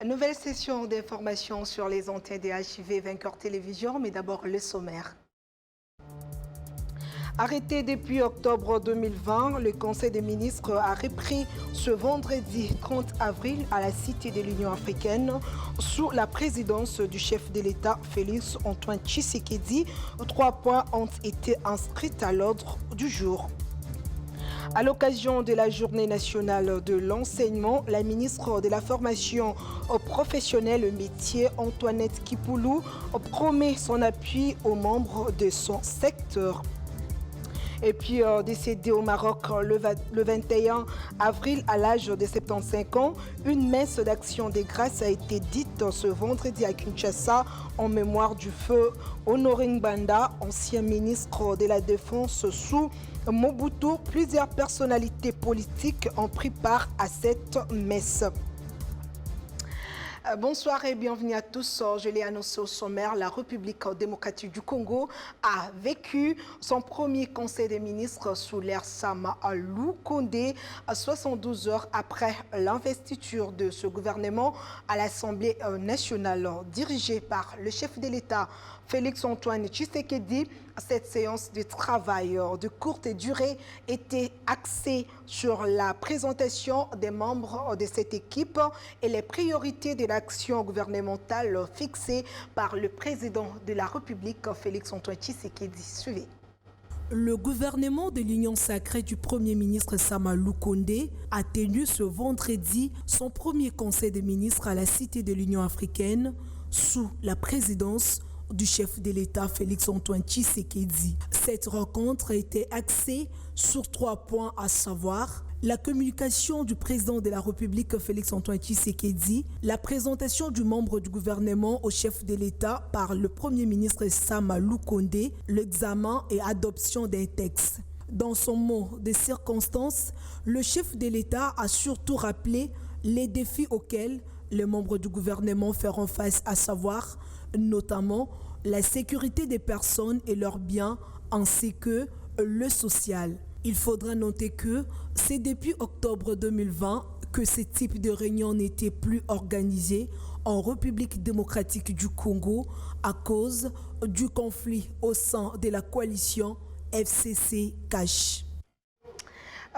Nouvelle session d'information sur les antennes des HIV Vainqueur Télévision, mais d'abord le sommaire. Arrêté depuis octobre 2020, le Conseil des ministres a repris ce vendredi 30 avril à la Cité de l'Union africaine sous la présidence du chef de l'État Félix Antoine Tshisekedi. 3 points ont été inscrits à l'ordre du jour. À l'occasion de la Journée nationale de l'enseignement, la ministre de la Formation professionnelle métier, Antoinette Kipoulou, promet son appui aux membres de son secteur. Et puis, décédé au Maroc le 21 avril à l'âge de 75 ans, une messe d'action des grâces a été dite ce vendredi à Kinshasa en mémoire du feu Honoré Ngbanda, ancien ministre de la Défense sous Mobutu. Plusieurs personnalités politiques ont pris part à cette messe. Bonsoir et bienvenue à tous. Je l'ai annoncé au sommaire, la République démocratique du Congo a vécu son premier conseil des ministres sous l'ère Sama Lukonde, 72 heures après l'investiture de ce gouvernement à l'Assemblée nationale dirigée par le chef de l'État Félix Antoine Tshisekedi. Cette séance de travail de courte durée était axée sur la présentation des membres de cette équipe et les priorités de l'action gouvernementale fixée par le président de la République, Félix Antoine Tshisekedi. Suivez. Le gouvernement de l'Union sacrée du Premier ministre Sama Lukonde a tenu ce vendredi son premier conseil des ministres à la Cité de l'Union africaine sous la présidence du chef de l'État Félix Antoine Tshisekedi. Cette rencontre a été axée sur 3 points, à savoir la communication du président de la République Félix Antoine Tshisekedi, la présentation du membre du gouvernement au chef de l'État par le Premier ministre Sama Lukonde, l'examen et adoption d'un texte. Dans son mot de circonstance, le chef de l'État a surtout rappelé les défis auxquels les membres du gouvernement feront face, à savoir notamment la sécurité des personnes et leurs biens ainsi que le social. Il faudra noter que c'est depuis octobre 2020 que ce type de réunion n'était plus organisé en République démocratique du Congo à cause du conflit au sein de la coalition FCC-CACH.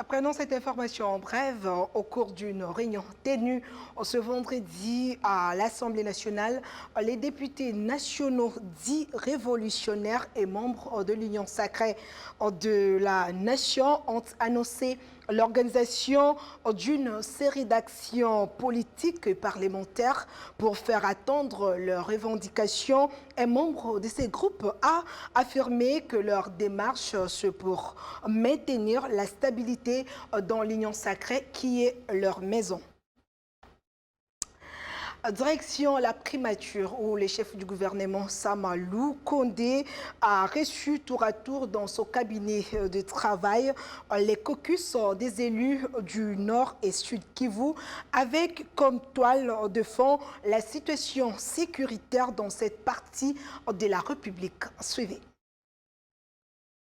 Prenons cette information en bref. Au cours d'une réunion tenue ce vendredi à l'Assemblée nationale, les députés nationaux dits révolutionnaires et membres de l'Union sacrée de la nation ont annoncé l'organisation d'une série d'actions politiques et parlementaires pour faire attendre leurs revendications. Un membre de ces groupes a affirmé que leur démarche, c'est pour maintenir la stabilité dans l'Union sacrée qui est leur maison. Direction la primature où le chef du gouvernement Sama Lukonde a reçu tour à tour dans son cabinet de travail les caucus des élus du Nord et Sud Kivu avec comme toile de fond la situation sécuritaire dans cette partie de la République. Suivez.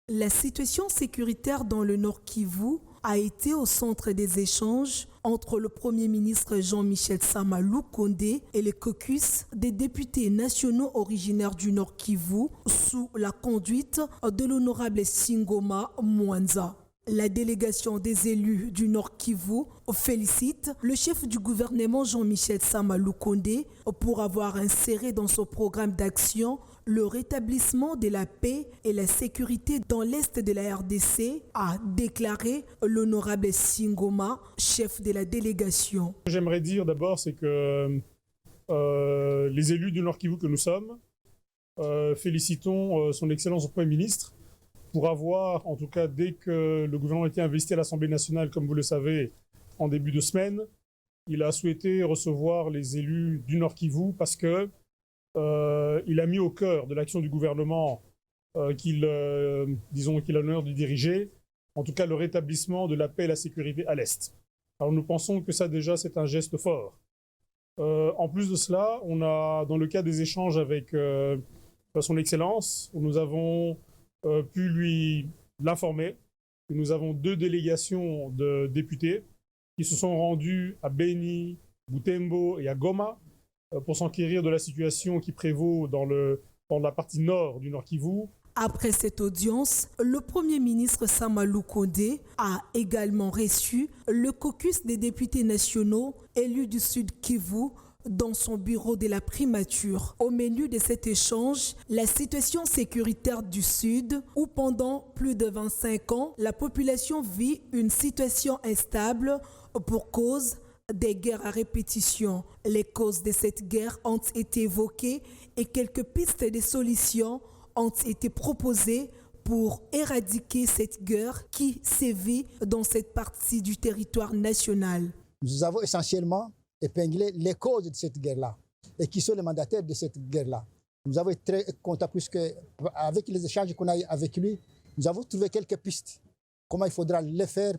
La situation sécuritaire dans le Nord Kivu a été au centre des échanges entre le Premier ministre Jean-Michel Sama Lukonde et les caucus des députés nationaux originaires du Nord Kivu sous la conduite de l'honorable Singoma Mwanza. La délégation des élus du Nord Kivu félicite le chef du gouvernement Jean-Michel Sama Lukonde pour avoir inséré dans son programme d'action le rétablissement de la paix et la sécurité dans l'est de la RDC, a déclaré l'honorable Singoma, chef de la délégation. Ce que j'aimerais dire d'abord, c'est que les élus du Nord Kivu que nous sommes, félicitons son Excellence le Premier ministre pour avoir, en tout cas dès que le gouvernement a été investi à l'Assemblée nationale, comme vous le savez, en début de semaine, il a souhaité recevoir les élus du Nord Kivu parce que il a mis au cœur de l'action du gouvernement qu'il a l'honneur de diriger, en tout cas le rétablissement de la paix et la sécurité à l'Est. Alors nous pensons que ça déjà c'est un geste fort. En plus de cela, on a dans le cadre des échanges avec son Excellence, nous avons pu lui l'informer que nous avons 2 délégations de députés qui se sont rendus à Beni, Butembo et à Goma pour s'enquérir de la situation qui prévaut dans la partie nord du Nord Kivu. Après cette audience, le Premier ministre Sama Lukonde a également reçu le caucus des députés nationaux élus du Sud Kivu dans son bureau de la primature. Au menu de cet échange, la situation sécuritaire du Sud, où pendant plus de 25 ans, la population vit une situation instable pour cause des guerres à répétition. Les causes de cette guerre ont été évoquées et quelques pistes de solutions ont été proposées pour éradiquer cette guerre qui sévit dans cette partie du territoire national. Nous avons essentiellement épinglé les causes de cette guerre-là et qui sont les mandataires de cette guerre-là. Nous avons été très contents puisque avec les échanges qu'on a eu avec lui, nous avons trouvé quelques pistes. Comment il faudra les faire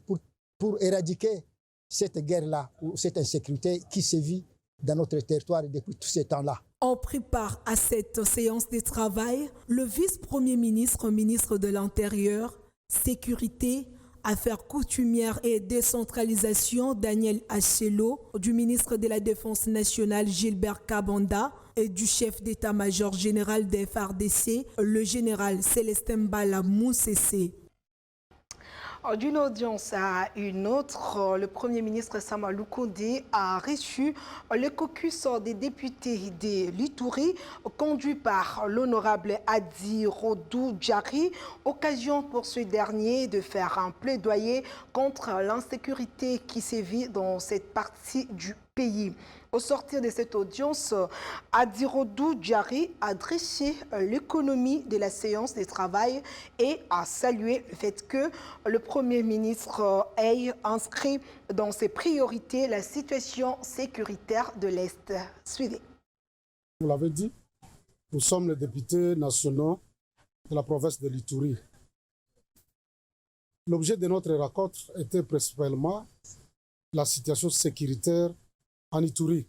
pour éradiquer cette guerre-là ou cette insécurité qui sévit dans notre territoire depuis tous ces temps-là. On prépare à cette séance de travail le vice-premier ministre, ministre de l'Intérieur, Sécurité, Affaires coutumières et décentralisation, Daniel Achelo, du ministre de la Défense nationale, Gilbert Kabanda, et du chef d'état-major général des FARDC, le général Célestin Mbala Moussessé. D'une audience à une autre, le Premier ministre Sama Lukonde a reçu le caucus des députés de l'Ituri conduit par l'honorable Adi Rodou Djari, occasion pour ce dernier de faire un plaidoyer contre l'insécurité qui sévit dans cette partie du pays. Au sortir de cette audience, Adirodou Djari a dressé l'économie de la séance de travail et a salué le fait que le Premier ministre ait inscrit dans ses priorités la situation sécuritaire de l'Est. Suivez. Vous l'avez dit, nous sommes les députés nationaux de la province de l'Ituri. L'objet de notre rencontre était principalement la situation sécuritaire en Ituri.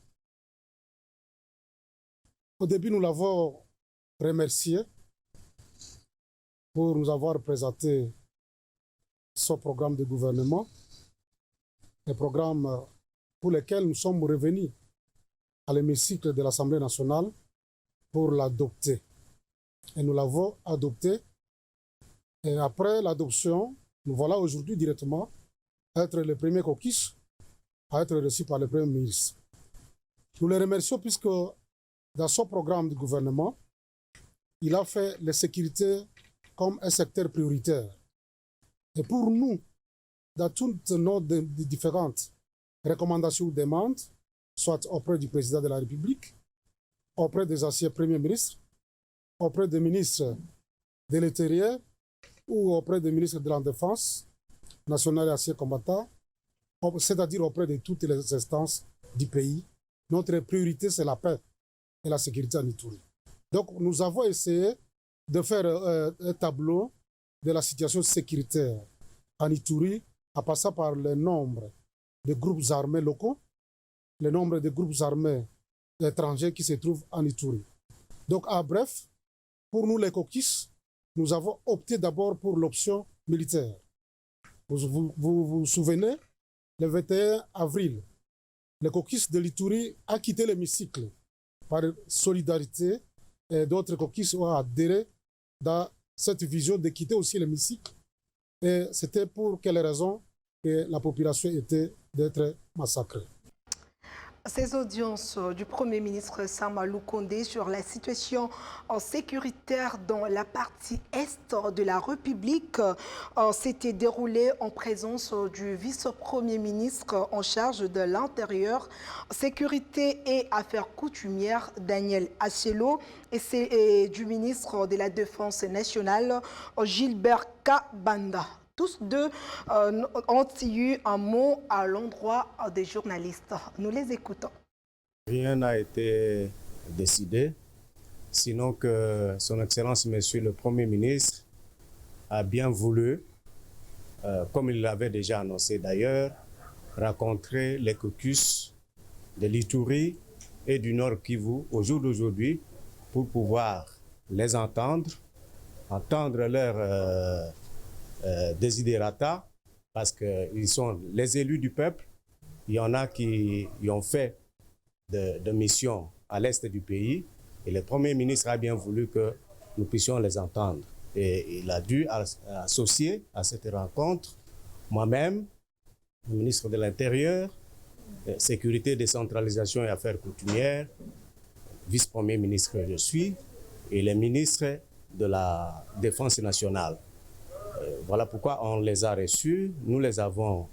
Au début, nous l'avons remercié pour nous avoir présenté son programme de gouvernement, un programme pour lequel nous sommes revenus à l'hémicycle de l'Assemblée nationale pour l'adopter. Et nous l'avons adopté. Et après l'adoption, nous voilà aujourd'hui directement être le premier caucus à être reçu par le Premier ministre. Nous le remercions puisque dans son programme de gouvernement, il a fait la sécurité comme un secteur prioritaire. Et pour nous, dans toutes nos différentes recommandations ou demandes, soit auprès du président de la République, auprès des anciens premiers ministres, auprès des ministres de l'Intérieur ou auprès des ministres de la Défense nationale et anciens combattants, c'est-à-dire auprès de toutes les instances du pays. Notre priorité, c'est la paix et la sécurité en Ituri. Donc, nous avons essayé de faire un tableau de la situation sécuritaire en Ituri, en passant par le nombre de groupes armés locaux, le nombre de groupes armés étrangers qui se trouvent en Ituri. Donc, en bref, pour nous, les caucus, nous avons opté d'abord pour l'option militaire. Vous souvenez, le 21 avril, le caucus de l'Ituri a quitté l'hémicycle par solidarité et d'autres caucus ont adhéré dans cette vision de quitter aussi l'hémicycle. Et c'était pour quelle raison que la population était d'être massacrée. Ces audiences du Premier ministre Sama Lukonde sur la situation sécuritaire dans la partie est de la République s'étaient déroulées en présence du vice-premier ministre en charge de l'Intérieur, Sécurité et Affaires coutumières, Daniel Achelo, et du ministre de la Défense nationale, Gilbert Kabanda. Tous deux ont eu un mot à l'endroit des journalistes. Nous les écoutons. Rien n'a été décidé, sinon que Son Excellence, Monsieur le Premier ministre, a bien voulu, comme il l'avait déjà annoncé d'ailleurs, rencontrer les caucus de l'Ituri et du Nord Kivu au jour d'aujourd'hui pour pouvoir les entendre leurs desiderata, parce qu'ils sont les élus du peuple. Il y en a qui y ont fait de missions à l'est du pays et le Premier ministre a bien voulu que nous puissions les entendre. Et il a dû associer à cette rencontre moi-même, le ministre de l'Intérieur, Sécurité, décentralisation et affaires coutumières, vice-premier ministre que je suis, et les ministres de la Défense nationale. Voilà pourquoi on les a reçus, nous les avons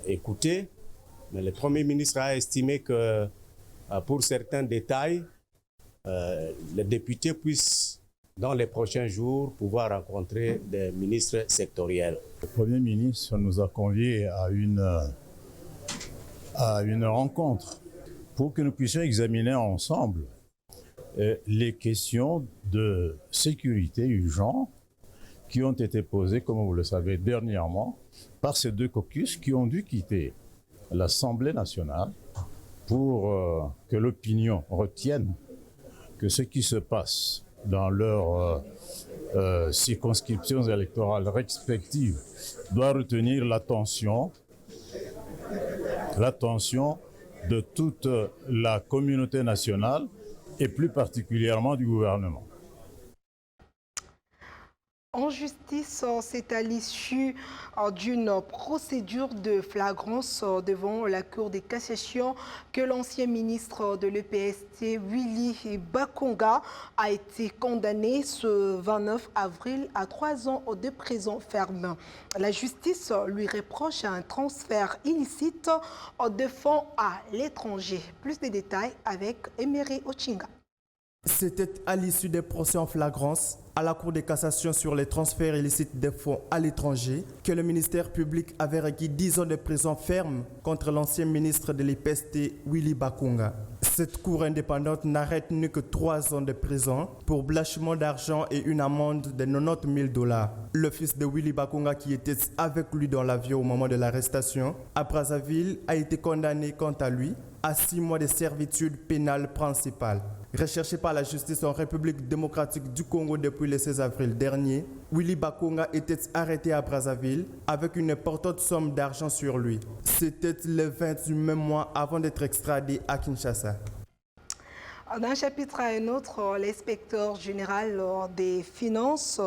écoutés, mais le Premier ministre a estimé que pour certains détails, les députés puissent, dans les prochains jours, pouvoir rencontrer des ministres sectoriels. Le Premier ministre nous a conviés à une rencontre pour que nous puissions examiner ensemble les questions de sécurité urgentes qui ont été posées, comme vous le savez, dernièrement, par ces deux caucus qui ont dû quitter l'Assemblée nationale pour que l'opinion retienne que ce qui se passe dans leurs circonscriptions électorales respectives doit retenir l'attention de toute la communauté nationale et plus particulièrement du gouvernement. En justice, c'est à l'issue d'une procédure de flagrance devant la Cour de cassation que l'ancien ministre de l'EPST, Willy Bakonga, a été condamné ce 29 avril à 3 ans de prison ferme. La justice lui reproche un transfert illicite de fonds à l'étranger. Plus de détails avec Emery Ochinga. C'était à l'issue des procès en flagrance à la Cour de cassation sur les transferts illicites des fonds à l'étranger que le ministère public avait requis 10 ans de prison ferme contre l'ancien ministre de l'IPST, Willy Bakonga. Cette cour indépendante n'a retenu que 3 ans de prison pour blanchiment d'argent et une amende de $90,000. Le fils de Willy Bakonga, qui était avec lui dans l'avion au moment de l'arrestation à Brazzaville, a été condamné quant à lui à 6 mois de servitude pénale principale. Recherché par la justice en République démocratique du Congo depuis le 16 avril dernier, Willy Bakonga était arrêté à Brazzaville avec une importante somme d'argent sur lui. C'était le 20 du même mois avant d'être extradé à Kinshasa. D'un chapitre à un autre, l'inspecteur général des finances,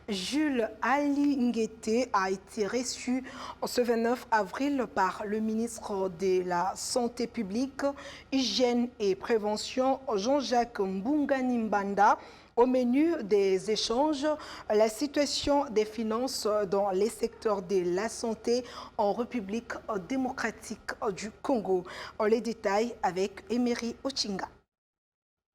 Jules Alingete, a été reçu ce 29 avril par le ministre de la Santé publique, Hygiène et Prévention, Jean-Jacques Mbungani-Mbanda. Au menu des échanges, la situation des finances dans les secteurs de la santé en République démocratique du Congo. Les détails avec Emery Ochinga.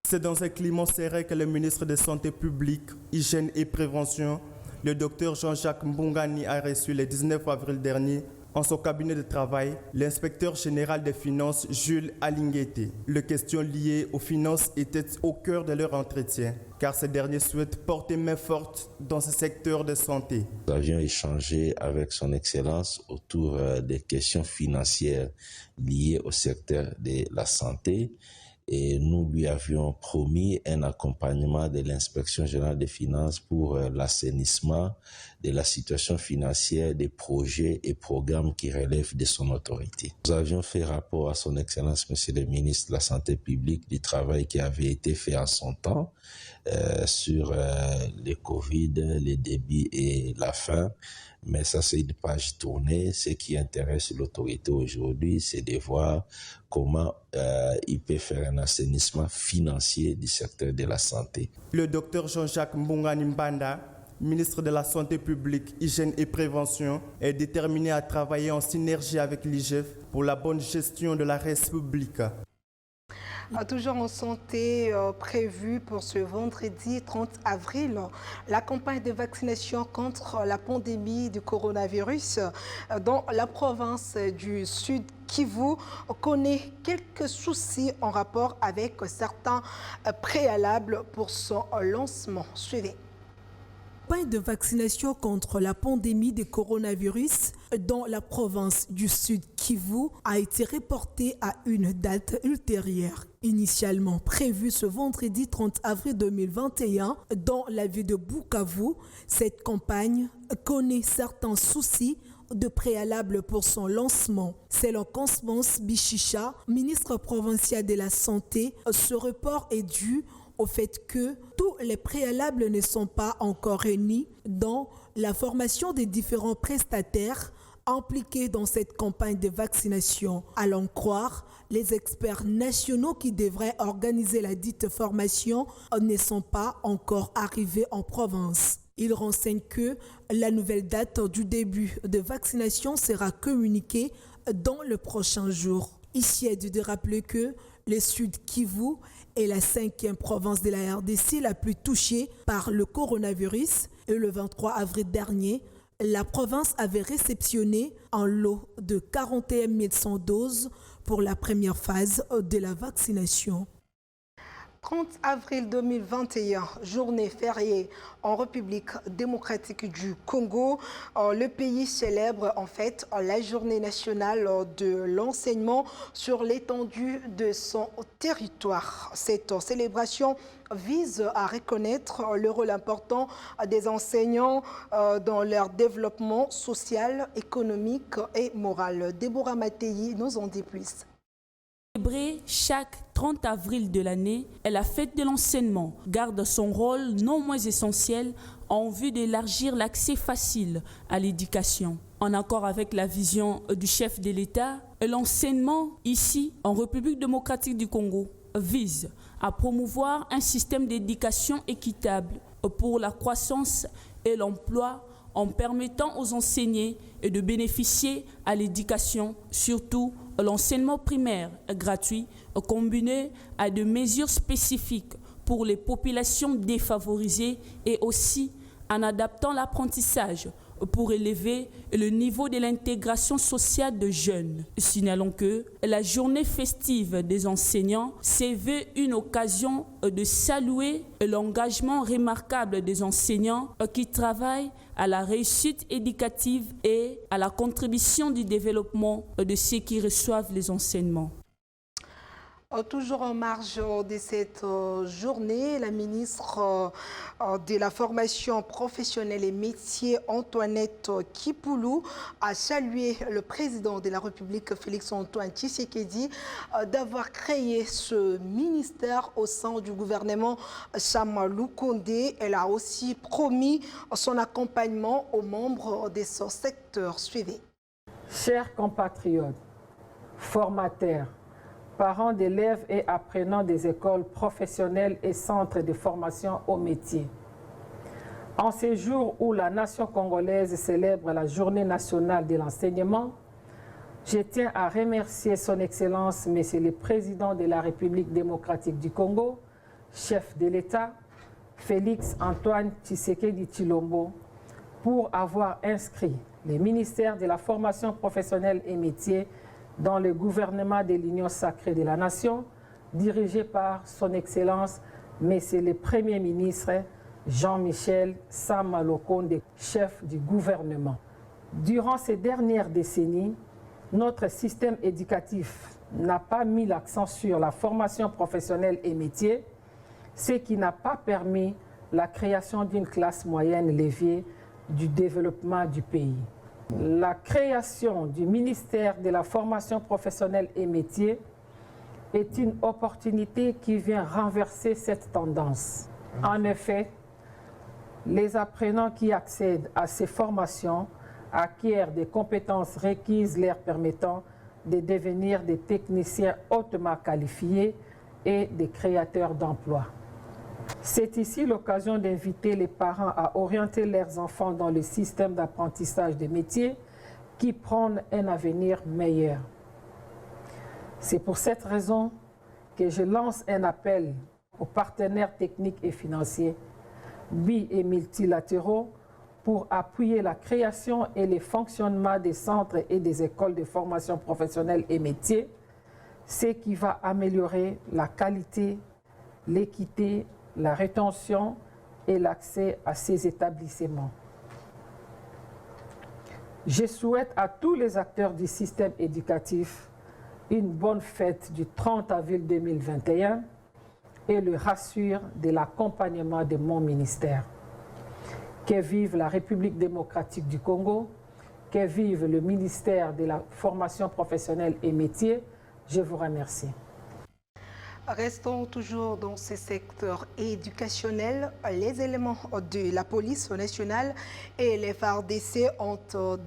C'est dans un climat serré que le ministre de la Santé publique, Hygiène et Prévention, le docteur Jean-Jacques Mbungani, a reçu le 19 avril dernier en son cabinet de travail l'inspecteur général des finances, Jules Alingete. Les questions liées aux finances étaient au cœur de leur entretien, car ces derniers souhaitent porter main forte dans ce secteur de santé. Nous avions échangé avec son Excellence autour des questions financières liées au secteur de la santé. Et nous lui avions promis un accompagnement de l'inspection générale des finances pour l'assainissement de la situation financière des projets et programmes qui relèvent de son autorité. Nous avions fait rapport à son Excellence, Monsieur le ministre de la Santé publique, du travail qui avait été fait en son temps sur le Covid, les débits et la faim. Mais ça, c'est une page tournée. Ce qui intéresse l'autorité aujourd'hui, c'est de voir comment il peut faire un assainissement financier du secteur de la santé. Le docteur Jean-Jacques Mbungani-Mbanda, ministre de la Santé publique, Hygiène et Prévention, est déterminé à travailler en synergie avec l'IGF pour la bonne gestion de la res publica. Toujours en santé, prévue pour ce vendredi 30 avril, la campagne de vaccination contre la pandémie du coronavirus dans la province du Sud Kivu connaît quelques soucis en rapport avec certains préalables pour son lancement. Suivez. Campagne de vaccination contre la pandémie de coronavirus dans la province du Sud Kivu a été reportée à une date ultérieure. Initialement prévue ce vendredi 30 avril 2021 dans la ville de Bukavu, cette campagne connaît certains soucis de préalable pour son lancement. Selon Constance Bichicha, ministre provincial de la Santé, ce report est dû au fait que tous les préalables ne sont pas encore réunis dans la formation des différents prestataires impliqués dans cette campagne de vaccination. Allons croire, les experts nationaux qui devraient organiser la dite formation ne sont pas encore arrivés en province. Il renseigne que la nouvelle date du début de vaccination sera communiquée dans le prochain jour. Ici est de rappeler que le Sud Kivu est la 5e province de la RDC la plus touchée par le coronavirus. Et le 23 avril dernier, la province avait réceptionné un lot de 41 100 doses pour la première phase de la vaccination. 30 avril 2021, journée fériée en République démocratique du Congo. Le pays célèbre en fait la journée nationale de l'enseignement sur l'étendue de son territoire. Cette célébration vise à reconnaître le rôle important des enseignants dans leur développement social, économique et moral. Déborah Matéi nous en dit plus. Célébrée chaque 30 avril de l'année, la fête de l'enseignement garde son rôle non moins essentiel en vue d'élargir l'accès facile à l'éducation. En accord avec la vision du chef de l'État, l'enseignement ici, en République démocratique du Congo, vise à promouvoir un système d'éducation équitable pour la croissance et l'emploi en permettant aux enseignants de bénéficier à l'éducation, surtout l'enseignement primaire gratuit, combiné à des mesures spécifiques pour les populations défavorisées et aussi en adaptant l'apprentissage pour élever le niveau de l'intégration sociale de jeunes. Signalons que la journée festive des enseignants s'est vue une occasion de saluer l'engagement remarquable des enseignants qui travaillent à la réussite éducative et à la contribution du développement de ceux qui reçoivent les enseignements. Toujours en marge de cette journée, la ministre de la formation professionnelle et métiers, Antoinette Kipoulou, a salué le président de la République, Félix-Antoine Tshisekedi, d'avoir créé ce ministère au sein du gouvernement Sama Lukonde. Elle a aussi promis son accompagnement aux membres de ce secteur. Suivez. Chers compatriotes, formateurs, parents d'élèves et apprenants des écoles professionnelles et centres de formation au métier. En ces jours où la nation congolaise célèbre la Journée nationale de l'enseignement, je tiens à remercier son Excellence, Monsieur le Président de la République démocratique du Congo, chef de l'État, Félix-Antoine Tshisekedi Tshilombo, pour avoir inscrit les ministères de la formation professionnelle et métiers dans le gouvernement de l'Union sacrée de la Nation, dirigé par son Excellence, Monsieur le Premier ministre Jean-Michel Sama Lukonde, chef du gouvernement. Durant ces dernières décennies, notre système éducatif n'a pas mis l'accent sur la formation professionnelle et métiers, ce qui n'a pas permis la création d'une classe moyenne levier du développement du pays. La création du ministère de la formation professionnelle et métiers est une opportunité qui vient renverser cette tendance. En effet, les apprenants qui accèdent à ces formations acquièrent des compétences requises leur permettant de devenir des techniciens hautement qualifiés et des créateurs d'emplois. C'est ici l'occasion d'inviter les parents à orienter leurs enfants dans le système d'apprentissage des métiers qui prône un avenir meilleur. C'est pour cette raison que je lance un appel aux partenaires techniques et financiers, bi- et multilatéraux, pour appuyer la création et le fonctionnement des centres et des écoles de formation professionnelle et métiers, ce qui va améliorer la qualité, l'équité, la rétention et l'accès à ces établissements. Je souhaite à tous les acteurs du système éducatif une bonne fête du 30 avril 2021 et le rassure de l'accompagnement de mon ministère. Que vive la République démocratique du Congo, que vive le ministère de la Formation professionnelle et métiers. Je vous remercie. Restons toujours dans ce secteur éducationnel. Les éléments de la police nationale et les FARDC ont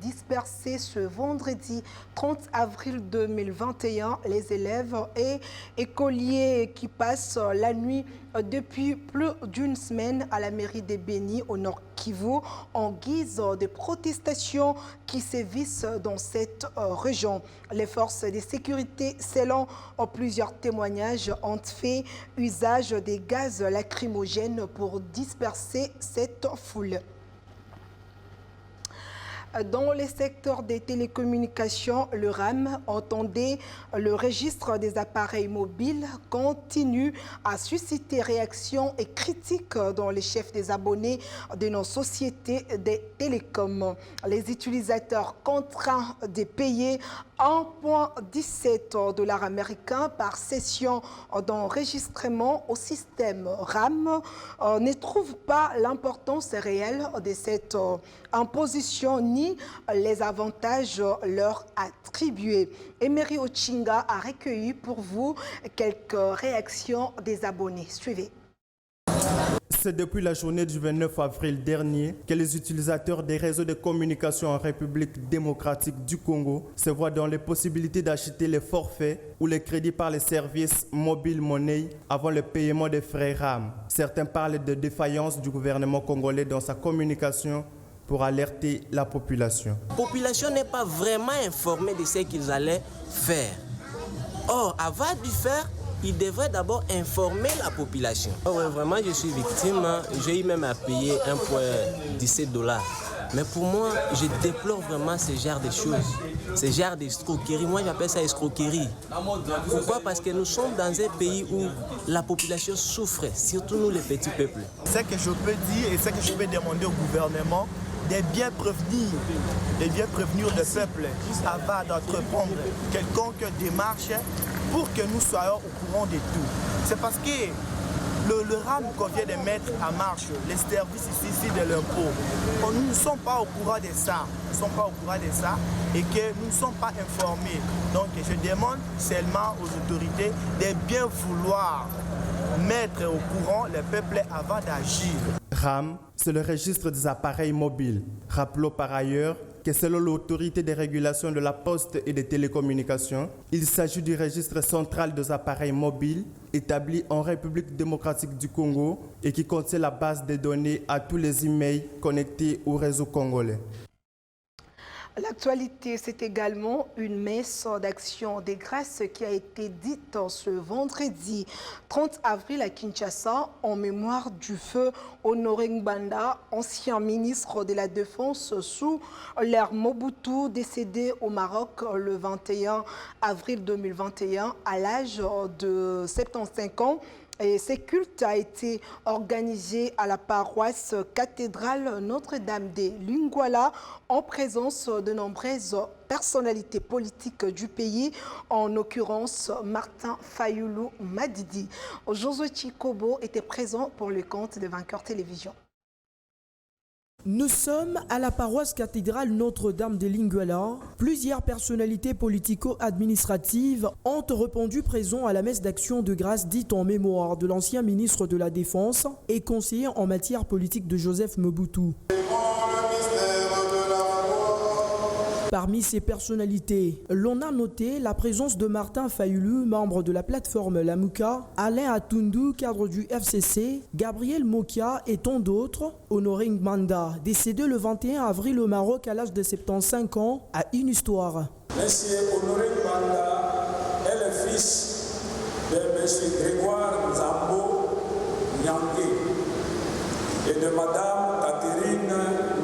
dispersé ce vendredi 30 avril 2021 les élèves et écoliers qui passent la nuit depuis plus d'une semaine à la mairie de Béni au Nord Kivu en guise de protestations qui sévissent dans cette région. Les forces de sécurité, selon plusieurs témoignages, ont fait usage des gaz lacrymogènes pour disperser cette foule. Dans les secteurs des télécommunications, le RAM, entendez, le registre des appareils mobiles continue à susciter réactions et critiques dans les chefs des abonnés de nos sociétés des télécoms. Les utilisateurs contraints de payer 1,17 $ américains par session d'enregistrement au système RAM ne trouvent pas l'importance réelle de cette imposition ni les avantages leur attribués. Emery Ochinga a recueilli pour vous quelques réactions des abonnés. Suivez. C'est depuis la journée du 29 avril dernier que les utilisateurs des réseaux de communication en République démocratique du Congo se voient dans les possibilités d'acheter les forfaits ou les crédits par les services mobile money avant le paiement des frais RAM. Certains parlent de défaillance du gouvernement congolais dans sa communication pour alerter la population. La population n'est pas vraiment informée de ce qu'ils allaient faire. Or, avant de faire, il devrait d'abord informer la population. Oh ouais, vraiment, je suis victime. J'ai eu même à payer 1,17 $. Mais pour moi, je déplore vraiment ce genre de choses. Ce genre d'escroquerie. Moi, j'appelle ça escroquerie. Pourquoi? Parce que nous sommes dans un pays où la population souffre, surtout nous, les petits peuples. Ce que je peux dire et ce que je peux demander au gouvernement, de bien prévenir le peuple avant d'entreprendre quelconque démarche pour que nous soyons au courant de tout. C'est parce que le RAM qu'on vient de mettre en marche, les services ici de l'impôt, nous ne sommes pas au courant de ça. Nous ne sommes pas au courant de ça et que nous ne sommes pas informés. Donc je demande seulement aux autorités de bien vouloir mettre au courant le peuple avant d'agir. RAM, c'est le registre des appareils mobiles. Rappelons par ailleurs que selon l'autorité de régulation de la poste et des télécommunications, il s'agit du registre central des appareils mobiles établi en République démocratique du Congo et qui contient la base de données à tous les emails connectés au réseau congolais. L'actualité, c'est également une messe d'action des grâces qui a été dite ce vendredi 30 avril à Kinshasa en mémoire du feu Honoré Ngbanda, ancien ministre de la Défense sous l'ère Mobutu, décédé au Maroc le 21 avril 2021 à l'âge de 75 ans. Et ce culte a été organisé à la paroisse cathédrale Notre-Dame de Lingwala en présence de nombreuses personnalités politiques du pays, en l'occurrence Martin Fayoulou Madidi. Josué Chikobo était présent pour le compte de Vainqueur Télévision. Nous sommes à la paroisse cathédrale Notre-Dame de Lingwala. Plusieurs personnalités politico-administratives ont répondu présents à la messe d'action de grâce dite en mémoire de l'ancien ministre de la Défense et conseiller en matière politique de Joseph Mobutu. Parmi ces personnalités, l'on a noté la présence de Martin Fayoulou, membre de la plateforme Lamouka, Alain Atundu, cadre du FCC, Gabriel Mokia et tant d'autres. Honoré Ngbanda, décédé le 21 avril au Maroc à l'âge de 75 ans, a une histoire. Monsieur Honoré Ngbanda est le fils de Monsieur Grégoire Nzambo Nyanké et de Madame Catherine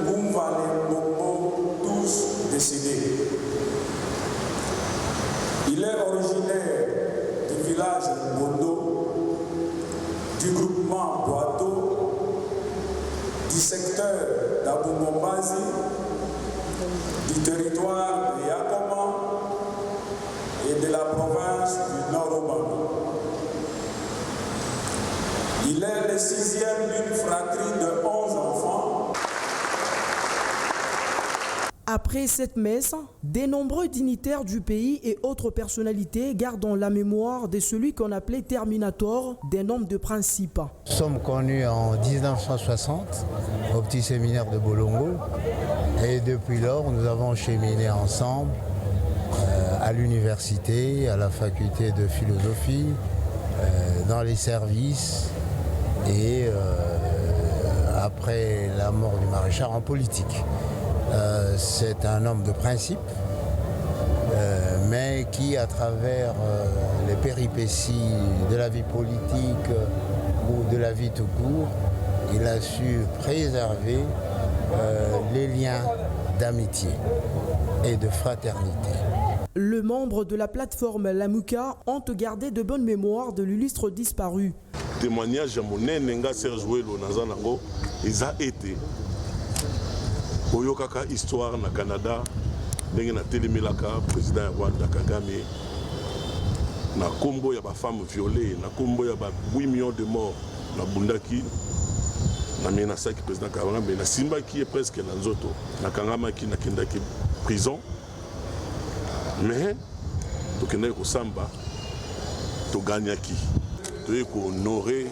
Mboumvale Mbombo, tous décédés. Il est originaire du village Bondo, du groupement Boato, du secteur d'Aboumombazi, du territoire de Yakoma et de la province du Nord-Oman. Il est le sixième d'une fratrie de 11 enfants. Après Après cette messe, de nombreux dignitaires du pays et autres personnalités gardent la mémoire de celui qu'on appelait Terminator d'un homme de principe. Nous sommes connus en 1960 au petit séminaire de Bolongo et depuis lors nous avons cheminé ensemble à l'université, à la faculté de philosophie, dans les services et après la mort du maréchal en politique. C'est un homme de principe, mais qui, à travers les péripéties de la vie politique ou de la vie tout court, il a su préserver les liens d'amitié et de fraternité. Les membres de la plateforme Lamuka ont gardé de bonnes mémoires de l'illustre disparu. Témoignage à mon nenga Serge Welo Nazanango, ils ont été. Oyokaka histoire na Canada, ndenge na telemelaka président ya Rwanda Kagame, na kombo ya ba femme violée, na kombo ya ba 8 millions de morts na Bundaki, na mena saki président Kagame, na simba qui est presque na nzoto, na Kangama qui na kendaki prison. Mais tokende ko samba to gagnaki. Tu ko honorer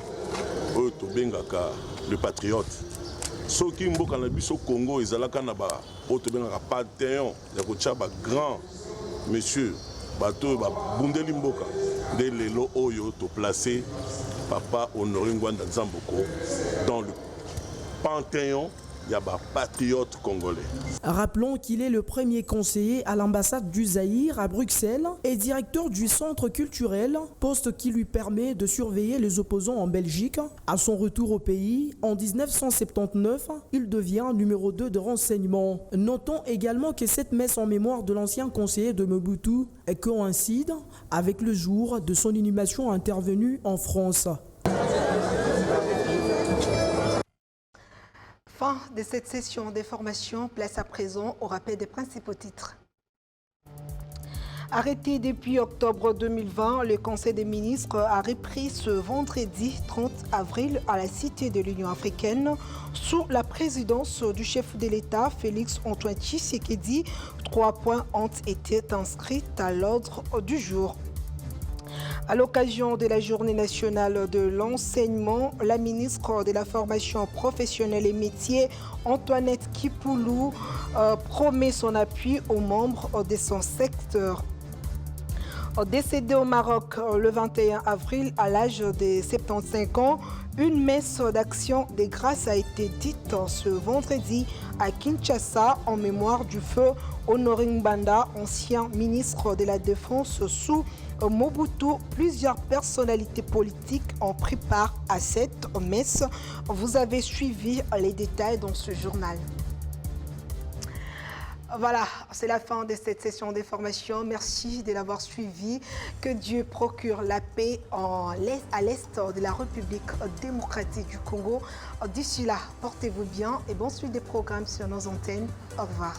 to bengaka le patriote. Soki mboka na biso Congo ezalaka na ba to bengaka panthéon ya ko tcha ba grand monsieur bato ba bundeli mboka de lelo oyo to placer papa Honoré Ngwanda Nzamboko dans le panthéon patriote congolais. Rappelons qu'il est le premier conseiller à l'ambassade du Zaïre à Bruxelles et directeur du centre culturel, poste qui lui permet de surveiller les opposants en Belgique. À son retour au pays, en 1979, il devient numéro 2 de renseignement. Notons également que cette messe en mémoire de l'ancien conseiller de Mobutu coïncide avec le jour de son inhumation intervenue en France. Fin de cette session d'information, place à présent au rappel des principaux titres. Arrêté depuis octobre 2020, le Conseil des ministres a repris ce vendredi 30 avril à la Cité de l'Union africaine sous la présidence du chef de l'État, Félix Antoine Tshisekedi. 3 points ont été inscrits à l'ordre du jour. À l'occasion de la Journée nationale de l'enseignement, la ministre de la Formation professionnelle et métiers, Antoinette Kipoulou, promet son appui aux membres de son secteur. Décédé au Maroc le 21 avril à l'âge de 75 ans, une messe d'action de grâce a été dite ce vendredi à Kinshasa en mémoire du feu Honoré Ngwanda, ancien ministre de la Défense sous Mobutu. Plusieurs personnalités politiques ont pris part à cette messe. Vous avez suivi les détails dans ce journal. Voilà, c'est la fin de cette session d'information. Merci de l'avoir suivi. Que Dieu procure la paix à l'est de la République démocratique du Congo. D'ici là, portez-vous bien et bonne suite des programmes sur nos antennes. Au revoir.